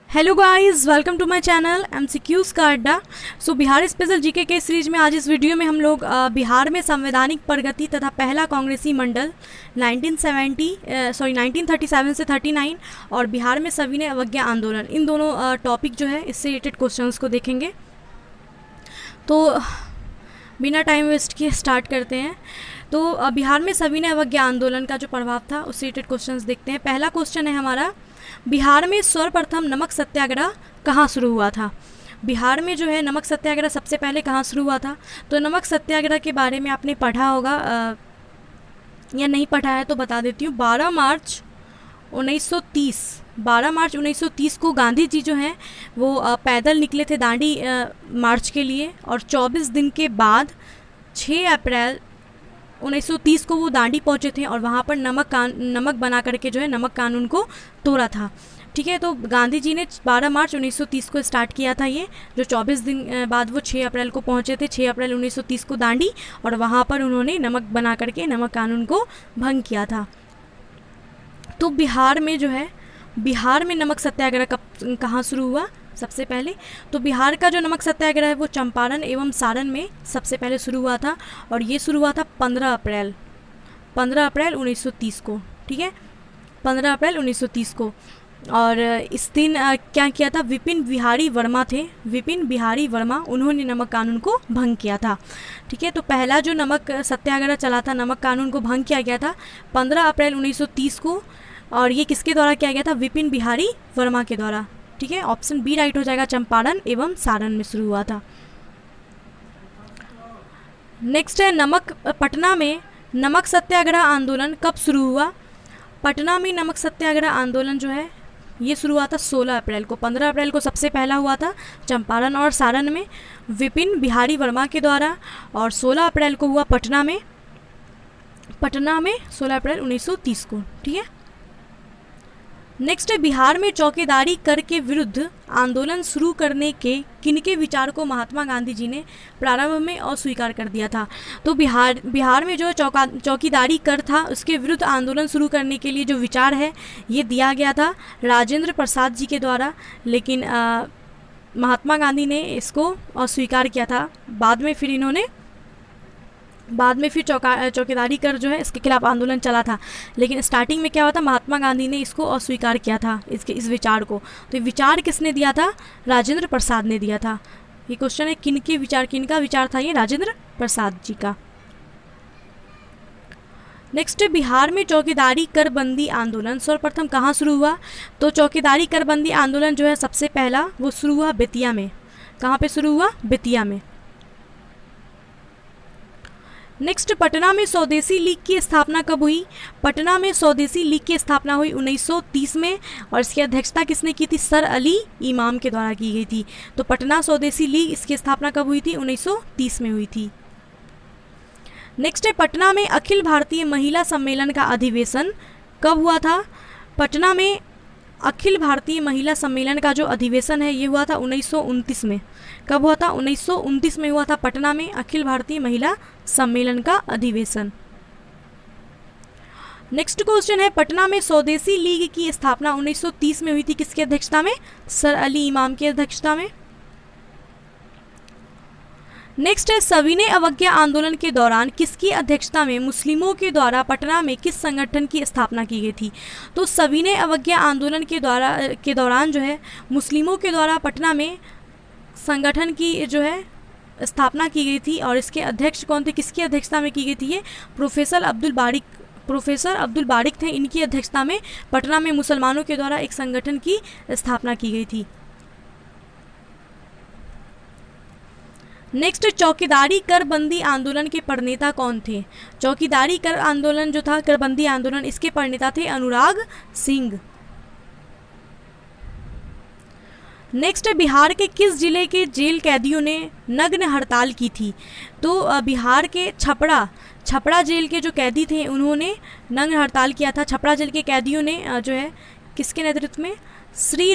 Hello guys, welcome to my channel MCQs का अड्डा। सो बिहार स्पेशल जीके के सीरीज में आज इस वीडियो में हम लोग बिहार में संवैधानिक प्रगति तथा पहला कांग्रेसी मंडल 1937 से 39 और बिहार में सविनय अवज्ञा आंदोलन, इन दोनों टॉपिक जो है इससे रिलेटेड क्वेश्चंस को देखेंगे। तो बिना टाइम वेस्ट किए स्टार्ट करते हैं। तो बिहार में सविनय अवज्ञा आंदोलन का जो प्रभाव था उससे रिलेटेड क्वेश्चंस देखते हैं। पहला क्वेश्चन है हमारा, बिहार में सर्वप्रथम नमक सत्याग्रह कहाँ शुरू हुआ था। बिहार में जो है नमक सत्याग्रह सबसे पहले कहाँ शुरू हुआ था। तो नमक सत्याग्रह के बारे में आपने पढ़ा होगा या नहीं पढ़ा है तो बता देती हूँ। 12 मार्च 1930 को गांधी जी जो हैं वो पैदल निकले थे दांडी मार्च के लिए, और 24 दिन के बाद 6 अप्रैल 1930 को वो दांडी पहुंचे थे और वहाँ पर नमक बना करके जो है नमक कानून को तोड़ा था। ठीक है, तो गांधी जी ने 12 मार्च 1930 को स्टार्ट किया था ये, जो 24 दिन बाद वो 6 अप्रैल को पहुँचे थे, 6 अप्रैल 1930 को दांडी, और वहाँ पर उन्होंने नमक बना करके नमक कानून को भंग किया था। तो बिहार में जो है नमक सत्याग्रह कहाँ शुरू हुआ सबसे पहले। तो बिहार का जो नमक सत्याग्रह है वो चंपारण एवं सारण में सबसे पहले शुरू हुआ था, और ये शुरू हुआ था 15 अप्रैल 1930 को। ठीक है, 15 अप्रैल 1930 को। और इस दिन क्या किया था, विपिन बिहारी वर्मा उन्होंने नमक कानून को भंग किया था। ठीक है, तो पहला जो नमक सत्याग्रह चला था, नमक कानून को भंग किया गया था 15 अप्रैल 1930 को, और ये किसके द्वारा किया गया था, विपिन बिहारी वर्मा के द्वारा। ठीक है, ऑप्शन बी राइट हो जाएगा, चंपारण एवं सारण में शुरू हुआ था। नेक्स्ट है पटना में नमक सत्याग्रह आंदोलन कब शुरू हुआ। पटना में नमक सत्याग्रह आंदोलन जो है ये शुरू हुआ था 16 अप्रैल को। 15 अप्रैल को सबसे पहला हुआ था चंपारण और सारण में विपिन बिहारी वर्मा के द्वारा, और 16 अप्रैल को हुआ पटना में 16 अप्रैल 1930 को। ठीक है, नेक्स्ट है बिहार में चौकीदारी कर के विरुद्ध आंदोलन शुरू करने के किनके विचार को महात्मा गांधी जी ने प्रारंभ में अस्वीकार कर दिया था। तो बिहार में जो चौकीदारी कर था उसके विरुद्ध आंदोलन शुरू करने के लिए जो विचार है ये दिया गया था राजेंद्र प्रसाद जी के द्वारा, लेकिन महात्मा गांधी ने इसको अस्वीकार किया था। बाद में फिर चौकीदारी कर जो है इसके खिलाफ आंदोलन चला था, लेकिन स्टार्टिंग में क्या हुआ था, महात्मा गांधी ने इसको अस्वीकार किया था, इस विचार को। तो ये विचार किसने दिया था, राजेंद्र प्रसाद ने दिया था। ये क्वेश्चन है किनका विचार था ये, राजेंद्र प्रसाद जी का। नेक्स्ट बिहार में चौकीदारी कर बंदी आंदोलन सर्वप्रथम कहाँ शुरू हुआ। तो चौकीदारी कर बंदी आंदोलन जो है सबसे पहला वो शुरू हुआ बेतिया में। कहाँ पे शुरू हुआ, बेतिया में। नेक्स्ट पटना में स्वदेशी लीग की स्थापना कब हुई। पटना में स्वदेशी लीग की स्थापना हुई 1930 में, और इसकी अध्यक्षता किसने की थी, सर अली इमाम के द्वारा की गई थी। तो पटना स्वदेशी लीग इसकी स्थापना कब हुई थी, 1930 में हुई थी। नेक्स्ट है पटना में अखिल भारतीय महिला सम्मेलन का अधिवेशन कब हुआ था। पटना में अखिल भारतीय महिला सम्मेलन का जो अधिवेशन है ये हुआ था 1929 में। कब हुआ था, 1929 में हुआ था पटना में अखिल भारतीय महिला सम्मेलन का अधिवेशन। नेक्स्ट क्वेश्चन है पटना में स्वदेशी लीग की स्थापना 1930 में हुई थी, किसकी अध्यक्षता में, सर अली इमाम की अध्यक्षता में। नेक्स्ट है सविनय अवज्ञा आंदोलन के दौरान किसकी अध्यक्षता में मुस्लिमों के द्वारा पटना में किस संगठन की स्थापना की गई थी। तो सविनय अवज्ञा आंदोलन के दौरान जो है मुस्लिमों के द्वारा पटना में संगठन की जो है स्थापना की गई थी, और इसके अध्यक्ष कौन थे, किसकी अध्यक्षता में की गई थी ये, प्रोफेसर अब्दुल बारिक थे। इनकी अध्यक्षता में पटना में मुसलमानों के द्वारा एक संगठन की स्थापना की गई थी। नेक्स्ट चौकीदारी कर बंदी आंदोलन के प्रणेता कौन थे। चौकीदारी कर आंदोलन जो था, कर बंदी आंदोलन, इसके प्रणेता थे अनुराग सिंह। नेक्स्ट बिहार के किस जिले के जेल कैदियों ने नग्न हड़ताल की थी। तो बिहार के छपरा जेल के जो कैदी थे उन्होंने नग्न हड़ताल किया था। छपरा जेल के कैदियों ने जो है किसके नेतृत्व में, श्री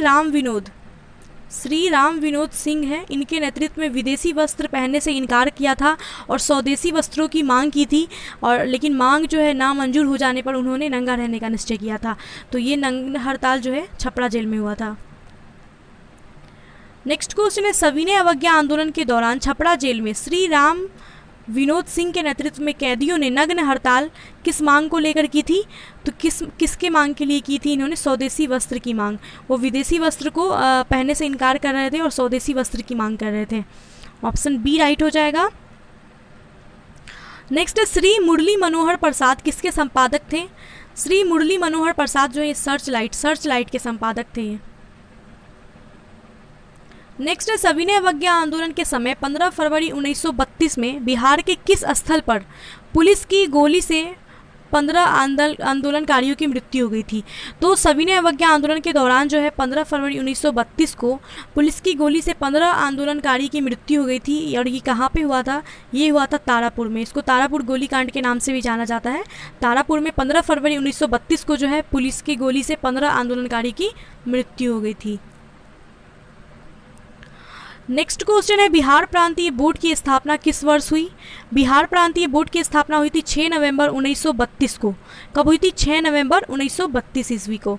राम विनोद सिंह है, इनके नेतृत्व में विदेशी वस्त्र पहनने से इनकार किया था और स्वदेशी वस्त्रों की मांग की थी, और लेकिन मांग जो है नामंजूर हो जाने पर उन्होंने नंगा रहने का निश्चय किया था। तो ये नंगा हड़ताल जो है छपरा जेल में हुआ था। नेक्स्ट क्वेश्चन है, सविनय अवज्ञा आंदोलन के दौरान छपरा जेल में श्री राम विनोद सिंह के नेतृत्व में कैदियों ने नग्न हड़ताल किस मांग को लेकर की थी? तो किसके मांग के लिए की थी इन्होंने? स्वदेशी वस्त्र की मांग। वो विदेशी वस्त्र को पहनने से इनकार कर रहे थे और स्वदेशी वस्त्र की मांग कर रहे थे। ऑप्शन बी राइट हो जाएगा। नेक्स्ट है, श्री मुरली मनोहर प्रसाद किसके संपादक थे? श्री मुरली मनोहर प्रसाद जो है सर्च लाइट के संपादक थे। नेक्स्ट है, सविनय अवज्ञा आंदोलन के समय 15 फरवरी 1932 में बिहार के किस स्थल पर पुलिस की गोली से 15 आंदोलनकारियों की मृत्यु हो गई थी? तो सविनय अवज्ञा आंदोलन के दौरान जो है 15 फरवरी 1932 को पुलिस की गोली से 15 आंदोलनकारी की मृत्यु हो गई थी। और ये कहाँ पे हुआ था? ये हुआ था तारापुर में। इसको तारापुर गोलीकांड के नाम से भी जाना जाता है। तारापुर में 15 फरवरी 1932 को जो है पुलिस की गोली से 15 आंदोलनकारी की मृत्यु हो गई थी। नेक्स्ट क्वेश्चन है, बिहार प्रांतीय बोर्ड की स्थापना किस वर्ष हुई? बिहार प्रांतीय बोर्ड की स्थापना हुई थी 6 नवंबर 1932 को। कब हुई थी? 6 नवंबर 1932 ईस्वी को।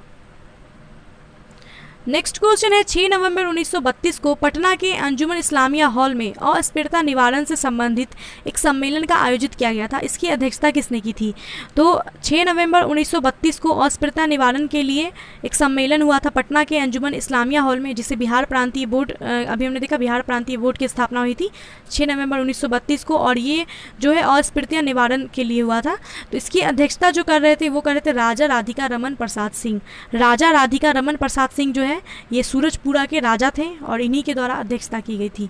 नेक्स्ट क्वेश्चन है, 6 नवंबर 1932 को पटना के अंजुमन इस्लामिया हॉल में अस्पृश्यता निवारण से संबंधित एक सम्मेलन का आयोजित किया गया था। इसकी अध्यक्षता किसने की थी? तो 6 नवंबर 1932 को अस्पृश्यता निवारण के लिए एक सम्मेलन हुआ था पटना के अंजुमन इस्लामिया हॉल में, जिसे बिहार प्रांतीय बोर्ड, अभी हमने देखा बिहार प्रांतीय बोर्ड की स्थापना हुई थी 6 नवंबर 1932 को, और ये जो है अस्पृश्यता निवारण के लिए हुआ था। तो इसकी अध्यक्षता जो कर रहे थे वो कर रहे थे राजा राधिका रमन प्रसाद सिंह। राजा राधिका रमन प्रसाद सिंह जो है ये सूरजपुरा के राजा थे और इन्हीं के द्वारा अध्यक्षता की गई थी।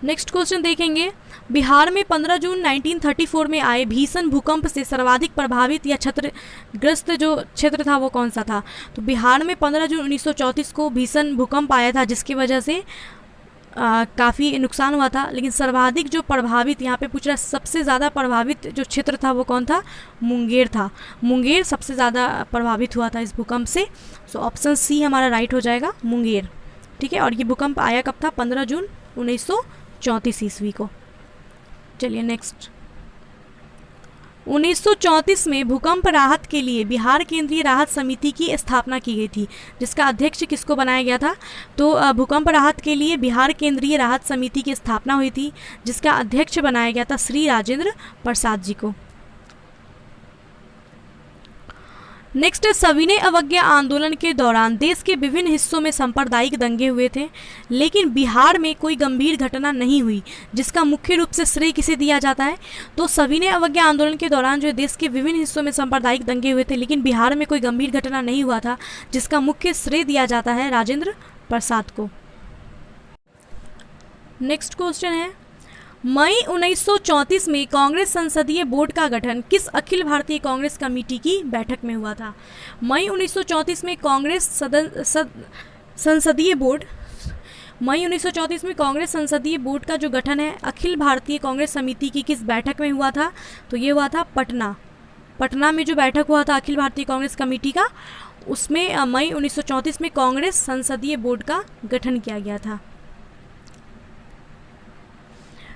नेक्स्ट क्वेश्चन देखेंगे, बिहार में 15 जून 1934 में आए भीषण भूकंप से सर्वाधिक प्रभावित या क्षतिग्रस्त जो क्षेत्र था वो कौन सा था? तो बिहार में 15 जून 1934 को भीषण भूकंप आया था, जिसकी वजह से काफ़ी नुकसान हुआ था। लेकिन सर्वाधिक जो प्रभावित, यहाँ पे पूछ रहा है सबसे ज़्यादा प्रभावित जो क्षेत्र था वो कौन था? मुंगेर था। मुंगेर सबसे ज़्यादा प्रभावित हुआ था इस भूकंप से। सो ऑप्शन सी हमारा राइट हो जाएगा, मुंगेर। ठीक है, और ये भूकंप आया कब था? 15 जून 1934 ईस्वी को। चलिए नेक्स्ट, 1934 में भूकंप राहत के लिए बिहार केंद्रीय राहत समिति की स्थापना की गई थी, जिसका अध्यक्ष किसको बनाया गया था? तो भूकंप राहत के लिए बिहार केंद्रीय राहत समिति की स्थापना हुई थी, जिसका अध्यक्ष बनाया गया था श्री राजेंद्र प्रसाद जी को। नेक्स्ट, सविनय अवज्ञा आंदोलन के दौरान देश के विभिन्न हिस्सों में सांप्रदायिक दंगे हुए थे, लेकिन बिहार में कोई गंभीर घटना नहीं हुई, जिसका मुख्य रूप से श्रेय किसे दिया जाता है? तो सविनय अवज्ञा आंदोलन के दौरान जो देश के विभिन्न हिस्सों में सांप्रदायिक दंगे हुए थे, लेकिन बिहार में कोई गंभीर घटना नहीं हुआ था, जिसका मुख्य श्रेय दिया जाता है राजेंद्र प्रसाद को। नेक्स्ट क्वेश्चन है, मई 1934 में कांग्रेस संसदीय बोर्ड का गठन किस अखिल भारतीय कांग्रेस कमेटी की बैठक में हुआ था? मई 1934 में कांग्रेस संसदीय बोर्ड, मई 1934 में कांग्रेस संसदीय बोर्ड का जो गठन है अखिल भारतीय कांग्रेस समिति की किस बैठक में हुआ था? तो ये हुआ था पटना में जो बैठक हुआ था अखिल भारतीय कांग्रेस कमेटी का, उसमें मई 1934 में कांग्रेस संसदीय बोर्ड का गठन किया गया था।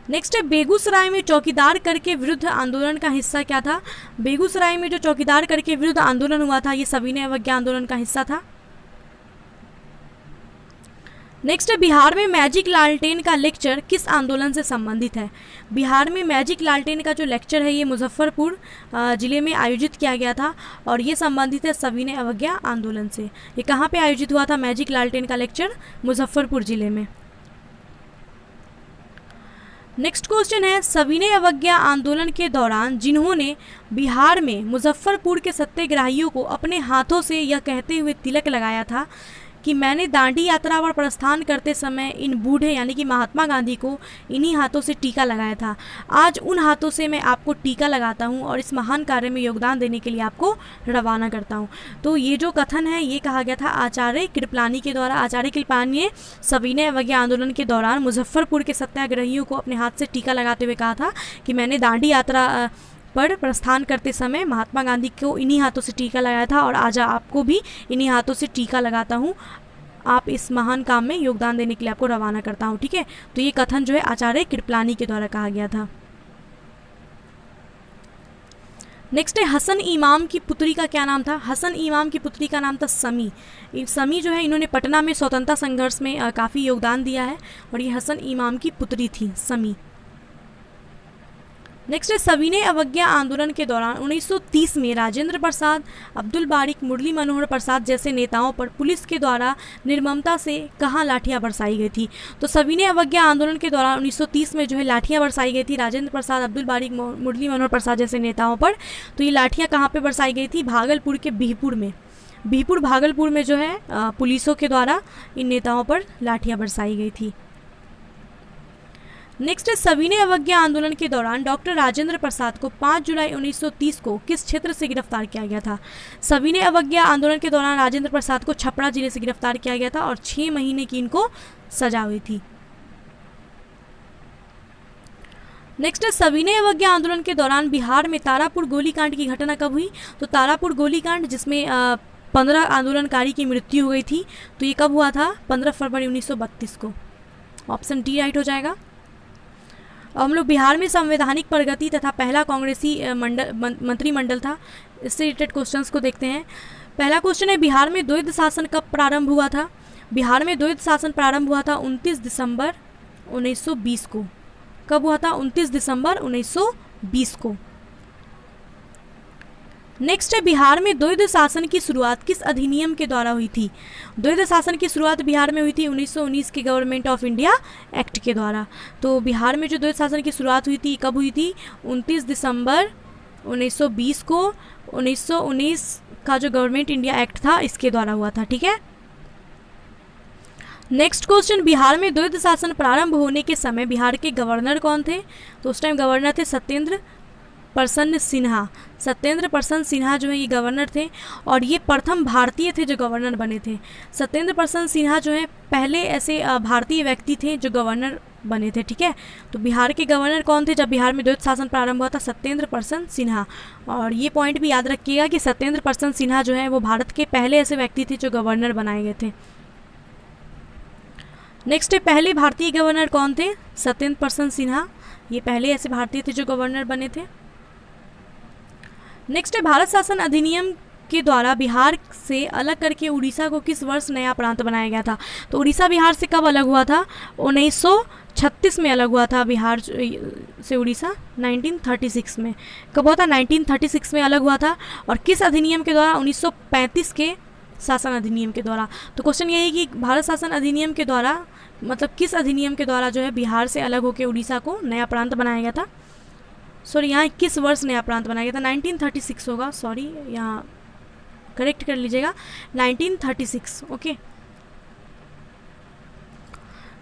नेक्स्ट है, बेगूसराय में चौकीदार कर के विरुद्ध आंदोलन का हिस्सा क्या था? बेगूसराय में जो चौकीदार कर के विरुद्ध आंदोलन हुआ था ये सविनय अवज्ञा आंदोलन का हिस्सा था। नेक्स्ट है, बिहार में मैजिक लालटेन का लेक्चर किस आंदोलन से संबंधित है? बिहार में मैजिक लालटेन का जो लेक्चर है ये मुजफ्फरपुर जिले में आयोजित किया गया था और ये संबंधित है सविनय अवज्ञा आंदोलन से। ये कहाँ पे आयोजित हुआ था मैजिक लालटेन का लेक्चर? मुजफ्फरपुर जिले में। नेक्स्ट क्वेश्चन है, सविनय अवज्ञा आंदोलन के दौरान जिन्होंने बिहार में मुजफ्फरपुर के सत्याग्रहियों को अपने हाथों से यह कहते हुए तिलक लगाया था कि मैंने दांडी यात्रा पर प्रस्थान करते समय इन बूढ़े यानी कि महात्मा गांधी को इन्हीं हाथों से टीका लगाया था, आज उन हाथों से मैं आपको टीका लगाता हूं और इस महान कार्य में योगदान देने के लिए आपको रवाना करता हूं। तो ये जो कथन है ये कहा गया था आचार्य कृपलानी के द्वारा। आचार्य कृपलानी ने सविनय अवज्ञा आंदोलन के दौरान मुजफ्फरपुर के सत्याग्रहियों को अपने हाथ से टीका लगाते हुए कहा था कि मैंने दांडी यात्रा पर प्रस्थान करते समय महात्मा गांधी को इन्हीं हाथों से टीका लगाया था और आज आपको भी इन्हीं हाथों से टीका लगाता हूँ, आप इस महान काम में योगदान देने के लिए आपको रवाना करता हूँ। ठीक है, तो ये कथन जो है आचार्य कृपलानी के द्वारा कहा गया था। नेक्स्ट है हसन इमाम की पुत्री का क्या नाम था? हसन इमाम की पुत्री का नाम था समी। समी जो है इन्होंने पटना में स्वतंत्रता संघर्ष में काफ़ी योगदान दिया है और ये हसन इमाम की पुत्री थी समी। नेक्स्ट है सविनय अवज्ञा आंदोलन के दौरान 1930 में राजेंद्र प्रसाद, अब्दुल बारिक, मुरली मनोहर प्रसाद जैसे नेताओं पर पुलिस के द्वारा निर्ममता से कहाँ लाठियाँ बरसाई गई थी? तो सविनय अवज्ञा आंदोलन के दौरान 1930 में जो है लाठियाँ बरसाई गई थी राजेंद्र प्रसाद, अब्दुल बारिक, मुरली मनोहर प्रसाद जैसे नेताओं पर। तो ये लाठियाँ कहाँ पर बरसाई गई थी? भागलपुर के बिहपुर में, बिहपुर भागलपुर में जो है पुलिसों के द्वारा इन नेताओं पर लाठियाँ बरसाई गई थी। नेक्स्ट है सविनय अवज्ञा आंदोलन के दौरान डॉक्टर राजेंद्र प्रसाद को 5 जुलाई 1930 को किस क्षेत्र से गिरफ्तार किया गया था? सविनय अवज्ञा आंदोलन के दौरान राजेंद्र प्रसाद को छपरा जिले से गिरफ्तार किया गया था और 6 महीने की इनको सजा हुई थी। नेक्स्ट है सविनय अवज्ञा आंदोलन के दौरान बिहार में तारापुर गोलीकांड की घटना कब हुई? तो तारापुर गोलीकांड जिसमें 15 आंदोलनकारी की मृत्यु हो गई थी, तो ये कब हुआ था? 15 फरवरी 1932 को। ऑप्शन डी राइट हो जाएगा। हम लोग बिहार में संवैधानिक प्रगति तथा पहला कांग्रेसी मंत्रिमंडल था, इससे रिलेटेड क्वेश्चंस को देखते हैं। पहला क्वेश्चन है बिहार में द्वैध शासन कब प्रारंभ हुआ था? बिहार में द्वैध शासन प्रारंभ हुआ था 29 दिसंबर 1920 को। कब हुआ था? 29 दिसंबर 1920 को। नेक्स्ट है बिहार में द्वैध शासन की शुरुआत किस अधिनियम के द्वारा हुई थी? द्वैध शासन की शुरुआत बिहार में हुई थी 1919 के गवर्नमेंट ऑफ इंडिया एक्ट के द्वारा। तो बिहार में जो द्वैध शासन की शुरुआत हुई थी कब हुई थी? 29 दिसंबर 1920 को। 1919 का जो गवर्नमेंट इंडिया एक्ट था इसके द्वारा हुआ था। ठीक है। नेक्स्ट क्वेश्चन, बिहार में द्वैध शासन प्रारंभ होने के समय बिहार के गवर्नर कौन थे? तो उस टाइम गवर्नर थे सत्येंद्र प्रसन्न सिन्हा। सत्येंद्र प्रसन्न सिन्हा जो है ये गवर्नर थे और ये प्रथम भारतीय थे जो गवर्नर बने थे। सत्येंद्र प्रसन्न सिन्हा जो है पहले ऐसे भारतीय व्यक्ति थे जो गवर्नर बने थे। ठीक है। तो बिहार के गवर्नर कौन थे जब बिहार में द्वैध शासन प्रारंभ हुआ था? सत्येंद्र प्रसन्न सिन्हा। और ये पॉइंट भी याद रखिएगा कि सत्येंद्र प्रसन्न सिन्हा जो है वो भारत के पहले ऐसे व्यक्ति थे जो गवर्नर बनाए गए थे। नेक्स्ट है पहले भारतीय गवर्नर कौन थे? सत्येंद्र प्रसन्न सिन्हा, ये पहले ऐसे भारतीय थे जो गवर्नर बने थे। नेक्स्ट है भारत शासन अधिनियम के द्वारा बिहार से अलग करके उड़ीसा को किस वर्ष नया प्रांत बनाया गया था? तो उड़ीसा बिहार से कब अलग हुआ था? 1936 में अलग हुआ था बिहार से उड़ीसा, 1936 में। कब हुआ था? 1936 में अलग हुआ था। और किस अधिनियम के द्वारा? 1935 के शासन अधिनियम के द्वारा। तो क्वेश्चन ये है कि भारत शासन अधिनियम के द्वारा मतलब किस अधिनियम के द्वारा जो है बिहार से अलग होकर उड़ीसा को नया प्रांत बनाया गया था? सॉरी, यहाँ किस वर्ष नया प्रांत बनाया गया था? 1936 होगा, सॉरी यहाँ करेक्ट कर लीजिएगा, 1936। ओके।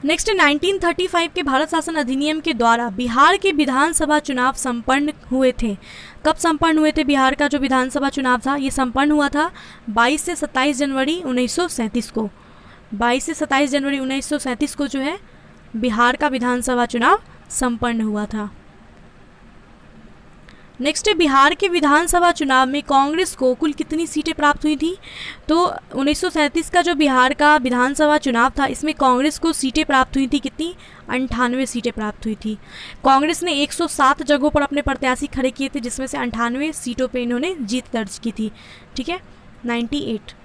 नेक्स्ट 1935 के भारत शासन अधिनियम के द्वारा बिहार के विधानसभा चुनाव संपन्न हुए थे। कब संपन्न हुए थे बिहार का जो विधानसभा चुनाव था? ये संपन्न हुआ था 22 से 27 जनवरी 1937 को। 22 से 27 जनवरी 1937 को जो है बिहार का विधानसभा चुनाव संपन्न हुआ था। नेक्स्ट है बिहार के विधानसभा चुनाव में कांग्रेस को कुल कितनी सीटें प्राप्त हुई थी? तो 1937 का जो बिहार का विधानसभा चुनाव था इसमें कांग्रेस को सीटें प्राप्त हुई थी कितनी? 98 सीटें प्राप्त हुई थी। कांग्रेस ने 107 जगहों पर अपने प्रत्याशी खड़े किए थे जिसमें से 98 सीटों पे इन्होंने जीत दर्ज की थी। ठीक है, 98।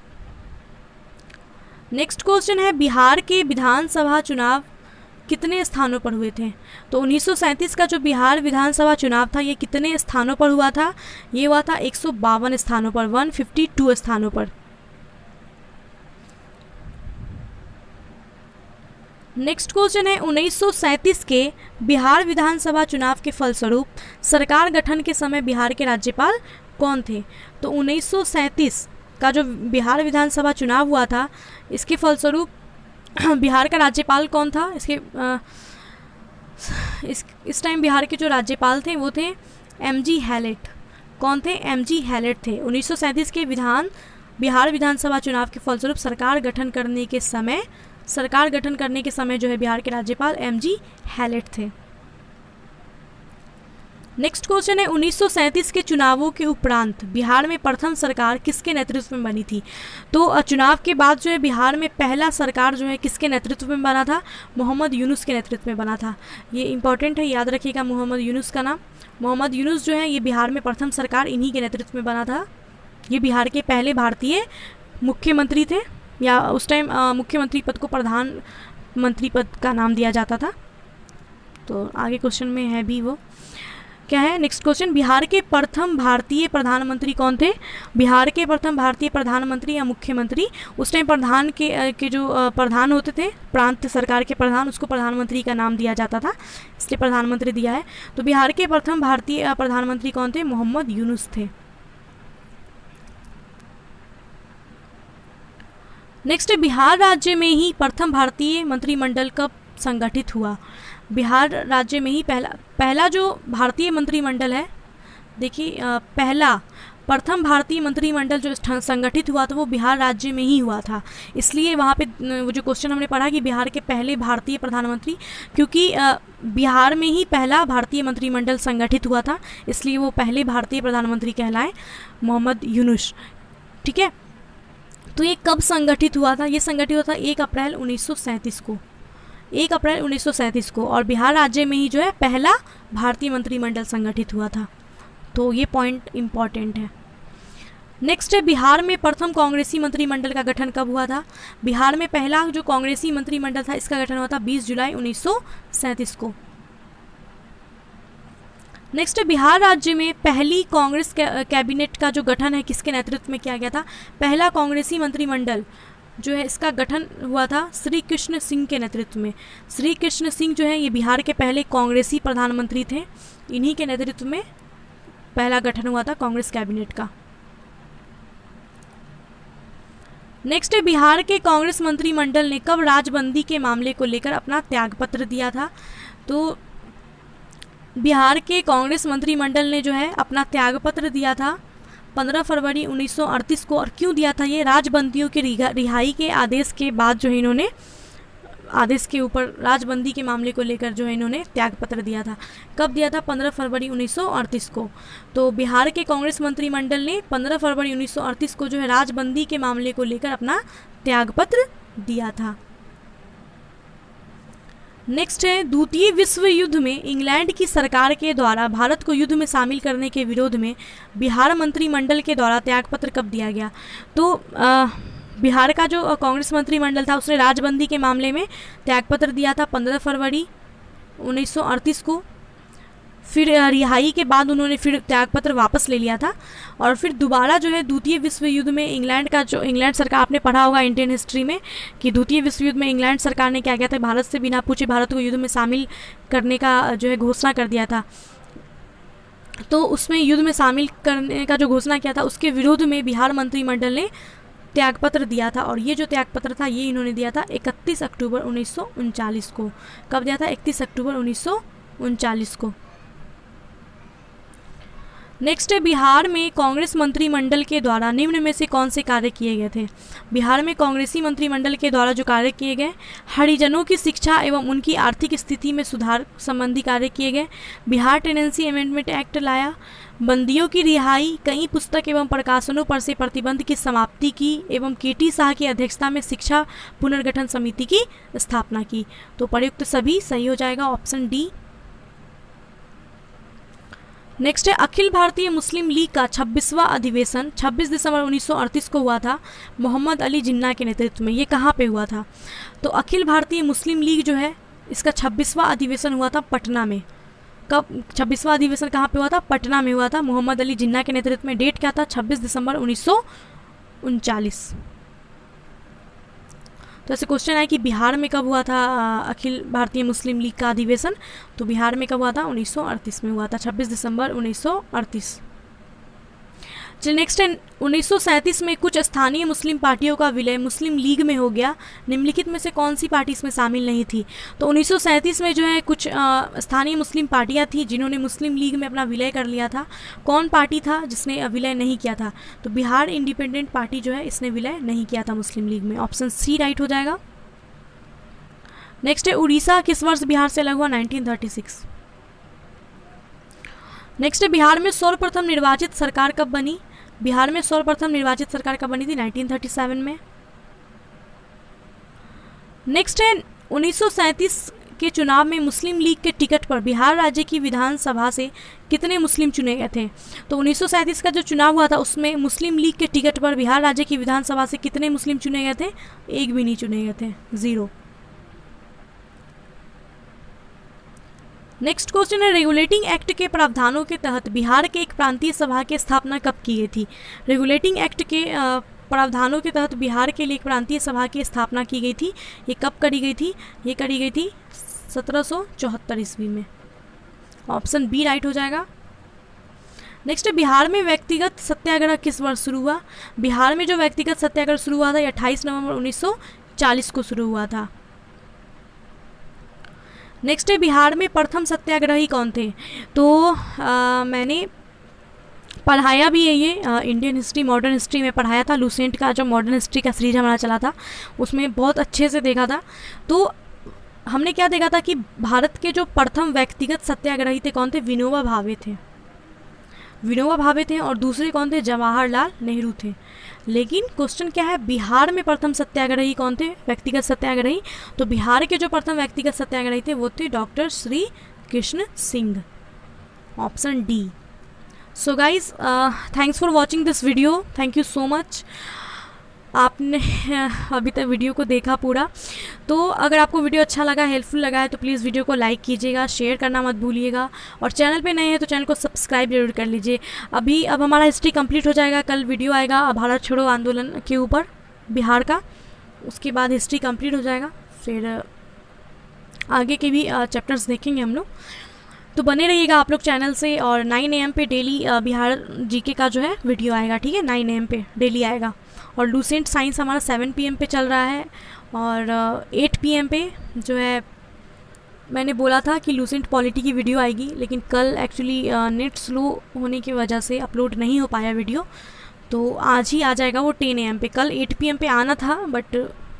नेक्स्ट क्वेश्चन है बिहार के विधानसभा चुनाव कितने स्थानों पर हुए थे? तो 1937 का जो बिहार विधानसभा चुनाव था ये कितने स्थानों पर हुआ था? ये हुआ था 152 स्थानों पर, 152 स्थानों पर। नेक्स्ट क्वेश्चन है 1937 के बिहार विधानसभा चुनाव के फलस्वरूप सरकार गठन के समय बिहार के राज्यपाल कौन थे? तो 1937 का जो बिहार विधानसभा चुनाव हुआ था इसके फलस्वरूप बिहार का राज्यपाल कौन था? इस टाइम बिहार के जो राज्यपाल थे वो थे एमजी हैलेट। कौन थे? एमजी हैलेट थे। 1937 के बिहार विधानसभा चुनाव के फलस्वरूप सरकार गठन करने के समय जो है बिहार के राज्यपाल एमजी हैलेट थे। नेक्स्ट क्वेश्चन है 1937 के चुनावों के उपरांत बिहार में प्रथम सरकार किसके नेतृत्व में बनी थी? तो चुनाव के बाद जो है बिहार में पहला सरकार जो है किसके नेतृत्व में बना था? मोहम्मद यूनुस के नेतृत्व में बना था। ये इंपॉर्टेंट है, याद रखिएगा मोहम्मद यूनुस का नाम। मोहम्मद यूनुस जो है ये बिहार में प्रथम सरकार इन्हीं के नेतृत्व में बना था। ये बिहार के पहले भारतीय मुख्यमंत्री थे, या उस टाइम मुख्यमंत्री पद को प्रधानमंत्री पद का नाम दिया जाता था। तो आगे क्वेश्चन में है भी वो क्या है। नेक्स्ट क्वेश्चन, बिहार के प्रथम भारतीय प्रधानमंत्री कौन थे? बिहार के प्रथम भारतीय प्रधानमंत्री या मुख्यमंत्री, उस टाइम प्रधान के जो प्रधान होते थे, प्रांत सरकार के प्रधान, उसको प्रधानमंत्री का नाम दिया जाता था, इसलिए प्रधानमंत्री दिया है। तो बिहार के प्रथम भारतीय प्रधानमंत्री कौन थे? मोहम्मद यूनुस थे। नेक्स्ट है, बिहार राज्य में ही प्रथम भारतीय मंत्रिमंडल कब संगठित हुआ? बिहार राज्य में ही पहला जो भारतीय मंत्रिमंडल है, देखिए पहला प्रथम भारतीय मंत्रिमंडल जो संगठित हुआ था वो बिहार राज्य में ही हुआ था। इसलिए वहाँ पे वो जो क्वेश्चन हमने पढ़ा कि बिहार के पहले भारतीय प्रधानमंत्री, क्योंकि बिहार में ही पहला भारतीय मंत्रिमंडल संगठित हुआ था, इसलिए वो पहले भारतीय प्रधानमंत्री कहलाए, मोहम्मद यूनुस। ठीक है, तो ये कब संगठित हुआ था? ये संगठित हुआ था 1 अप्रैल 1937 को, 1 अप्रैल 1937 को, और बिहार राज्य में ही जो है पहला भारतीय मंत्रिमंडल संगठित हुआ था। तो ये पॉइंट इम्पॉर्टेंट है। नेक्स्ट है, बिहार में प्रथम कांग्रेसी मंत्रिमंडल का गठन कब हुआ था? बिहार में पहला जो कांग्रेसी मंत्रिमंडल था इसका गठन हुआ था 20 जुलाई 1937 को। नेक्स्ट है, बिहार राज्य में पहली कांग्रेस कैबिनेट का जो गठन है किसके नेतृत्व में किया गया था? पहला कांग्रेसी मंत्रिमंडल जो है इसका गठन हुआ था श्री कृष्ण सिंह के नेतृत्व में। श्री कृष्ण सिंह जो है ये बिहार के पहले कांग्रेसी प्रधानमंत्री थे, इन्हीं के नेतृत्व में पहला गठन हुआ था कांग्रेस कैबिनेट का। नेक्स्ट है, बिहार के कांग्रेस मंत्रिमंडल ने कब राजबंदी के मामले को लेकर अपना त्यागपत्र दिया था? तो बिहार के कांग्रेस मंत्रिमंडल ने जो है अपना त्यागपत्र दिया था 15 फरवरी 1938 को। और क्यों दिया था? ये राजबंदियों की रिहाई के आदेश के बाद जो है इन्होंने आदेश के ऊपर राजबंदी के मामले को लेकर जो है इन्होंने त्यागपत्र दिया था। कब दिया था? 15 फरवरी 1938 को। तो बिहार के कांग्रेस मंत्रिमंडल ने 15 फरवरी 1938 को जो है राजबंदी के मामले को लेकर अपना त्यागपत्र दिया था। नेक्स्ट है, द्वितीय विश्व युद्ध में इंग्लैंड की सरकार के द्वारा भारत को युद्ध में शामिल करने के विरोध में बिहार मंत्रिमंडल के द्वारा त्यागपत्र कब दिया गया? तो बिहार का जो कांग्रेस मंत्रिमंडल था उसने राजबंदी के मामले में त्यागपत्र दिया था 15 फरवरी 1938 को। फिर रिहाई के बाद उन्होंने फिर त्यागपत्र वापस ले लिया था, और फिर दोबारा जो है द्वितीय विश्व युद्ध में इंग्लैंड सरकार, आपने पढ़ा होगा इंडियन हिस्ट्री में कि द्वितीय विश्व युद्ध में इंग्लैंड सरकार ने क्या किया था? भारत से बिना पूछे भारत को युद्ध में शामिल करने का जो है घोषणा कर दिया था। तो उसमें युद्ध में शामिल करने का जो घोषणा किया था उसके विरोध में बिहार मंत्रिमंडल ने त्यागपत्र दिया था, और ये जो त्यागपत्र था ये इन्होंने दिया था 31 अक्टूबर 1939 को। कब दिया था? 31 अक्टूबर 1939 को। नेक्स्ट है, बिहार में कांग्रेस मंत्रिमंडल के द्वारा निम्न में से कौन से कार्य किए गए थे? बिहार में कांग्रेसी मंत्रिमंडल के द्वारा जो कार्य किए गए, हरिजनों की शिक्षा एवं उनकी आर्थिक स्थिति में सुधार संबंधी कार्य किए गए, बिहार टेनेंसी अमेंडमेंट एक्ट लाया, बंदियों की रिहाई, कई पुस्तक एवं प्रकाशनों पर से प्रतिबंध की समाप्ति की, एवं केटी शाह की अध्यक्षता में शिक्षा पुनर्गठन समिति की स्थापना की। तो प्रयुक्त सभी सही हो जाएगा, ऑप्शन डी। नेक्स्ट है, अखिल भारतीय मुस्लिम लीग का 26वां अधिवेशन 26 दिसंबर 1938 को हुआ था मोहम्मद अली जिन्ना के नेतृत्व में। ये कहाँ पे हुआ था? तो अखिल भारतीय मुस्लिम लीग जो है इसका 26वां अधिवेशन हुआ था पटना में। कब 26वां अधिवेशन कहाँ पे हुआ था? पटना में हुआ था, मोहम्मद अली जिन्ना के नेतृत्व में। डेट क्या था? 26 दिसंबर 1939। तो ऐसे क्वेश्चन है कि बिहार में कब हुआ था अखिल भारतीय मुस्लिम लीग का अधिवेशन? तो बिहार में कब हुआ था? 1938 में हुआ था, 26 दिसंबर 1938। चलिए नेक्स्ट है, 1937 में कुछ स्थानीय मुस्लिम पार्टियों का विलय मुस्लिम लीग में हो गया, निम्नलिखित में से कौन सी पार्टी इसमें शामिल नहीं थी? तो 1937 में जो है कुछ स्थानीय मुस्लिम पार्टियां थी जिन्होंने मुस्लिम लीग में अपना विलय कर लिया था। कौन पार्टी था जिसने विलय नहीं किया था? तो बिहार इंडिपेंडेंट पार्टी जो है इसने विलय नहीं किया था मुस्लिम लीग में, ऑप्शन सी राइट हो जाएगा। नेक्स्ट है, उड़ीसा किस वर्ष बिहार से अलग हुआ? 1936। नेक्स्ट है बिहार में सर्वप्रथम निर्वाचित सरकार कब बनी? बिहार में सर्वप्रथम निर्वाचित सरकार कब बनी थी? 1937 में। नेक्स्ट है 1937 के चुनाव में मुस्लिम लीग के टिकट पर बिहार राज्य की विधानसभा से कितने मुस्लिम चुने गए थे? तो 1937 का जो चुनाव हुआ था उसमें मुस्लिम लीग के टिकट पर बिहार राज्य की विधानसभा से कितने मुस्लिम चुने गए थे? एक भी नहीं चुने गए थे, 0। नेक्स्ट क्वेश्चन है रेगुलेटिंग एक्ट के प्रावधानों के तहत बिहार के एक प्रांतीय सभा की स्थापना कब की गई थी? रेगुलेटिंग एक्ट के प्रावधानों के तहत बिहार के लिए एक प्रांतीय सभा की स्थापना की गई थी। ये कब करी गई थी? ये करी गई थी 1774 ईस्वी में। ऑप्शन बी राइट हो जाएगा। नेक्स्ट है बिहार में व्यक्तिगत सत्याग्रह किस वर्ष शुरू हुआ? बिहार में जो व्यक्तिगत सत्याग्रह शुरू हुआ था 28 नवंबर 1940 को शुरू हुआ था। नेक्स्ट है बिहार में प्रथम सत्याग्रही कौन थे? तो मैंने पढ़ाया भी है ये इंडियन हिस्ट्री मॉडर्न हिस्ट्री में पढ़ाया था। लूसेंट का जो मॉडर्न हिस्ट्री का सीरीज हमारा चला था उसमें बहुत अच्छे से देखा था। तो हमने क्या देखा था कि भारत के जो प्रथम व्यक्तिगत सत्याग्रही थे कौन थे? विनोबा भावे थे। विनोबा भावे थे और दूसरे कौन थे? जवाहरलाल नेहरू थे। लेकिन क्वेश्चन क्या है, बिहार में प्रथम सत्याग्रही कौन थे? व्यक्तिगत सत्याग्रही। तो बिहार के जो प्रथम व्यक्तिगत सत्याग्रही थे वो थे doctor Shri Krishna Singh. Option D. So guys thanks for watching this video. Thank you so much, आपने अभी तक वीडियो को देखा पूरा। तो अगर आपको वीडियो अच्छा लगा, हेल्पफुल लगा है तो प्लीज़ वीडियो को लाइक कीजिएगा, शेयर करना मत भूलिएगा और चैनल पे नए हैं तो चैनल को सब्सक्राइब जरूर कर लीजिए। अब हमारा हिस्ट्री कंप्लीट हो जाएगा। कल वीडियो आएगा भारत छोड़ो आंदोलन के ऊपर बिहार का, उसके बाद हिस्ट्री कंप्लीट हो जाएगा। फिर आगे के भी चैप्टर्स देखेंगे हम लोग। तो बने रहिएगा आप लोग चैनल से। और 9 AM पे डेली बिहार जीके का जो है वीडियो आएगा, ठीक है? 9 AM पे डेली आएगा। और लूसेंट साइंस हमारा 7 PM पे चल रहा है और 8 PM पे जो है मैंने बोला था कि लूसेंट पॉलिटी की वीडियो आएगी, लेकिन कल एक्चुअली नेट स्लो होने की वजह से अपलोड नहीं हो पाया वीडियो। तो आज ही आ जाएगा वो 10 AM पे। कल 8 PM पे आना था बट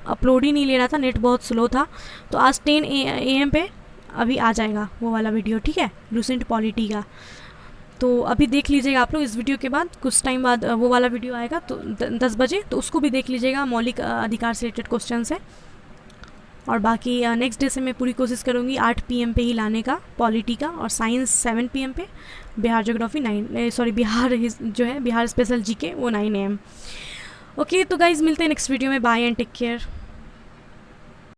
अपलोड ही नहीं ले रहा था, नेट बहुत स्लो था। तो आज 10 AM पे अभी आ जाएगा वो वाला वीडियो, ठीक है? लूसेंट पॉलिटी का। तो अभी देख लीजिएगा आप लोग। इस वीडियो के बाद कुछ टाइम बाद वो वाला वीडियो आएगा तो 10 बजे, तो उसको भी देख लीजिएगा। मौलिक अधिकार से रिलेटेड क्वेश्चन है। और बाकी नेक्स्ट डे से मैं पूरी कोशिश करूँगी 8 PM पे ही लाने का पॉलिटी का, और साइंस 7 PM पे, बिहार ज्योग्राफी बिहार जो है बिहार स्पेशल जीके वो 9 AM। ओके तो गाइज मिलते हैं नेक्स्ट वीडियो में। Bye and take care.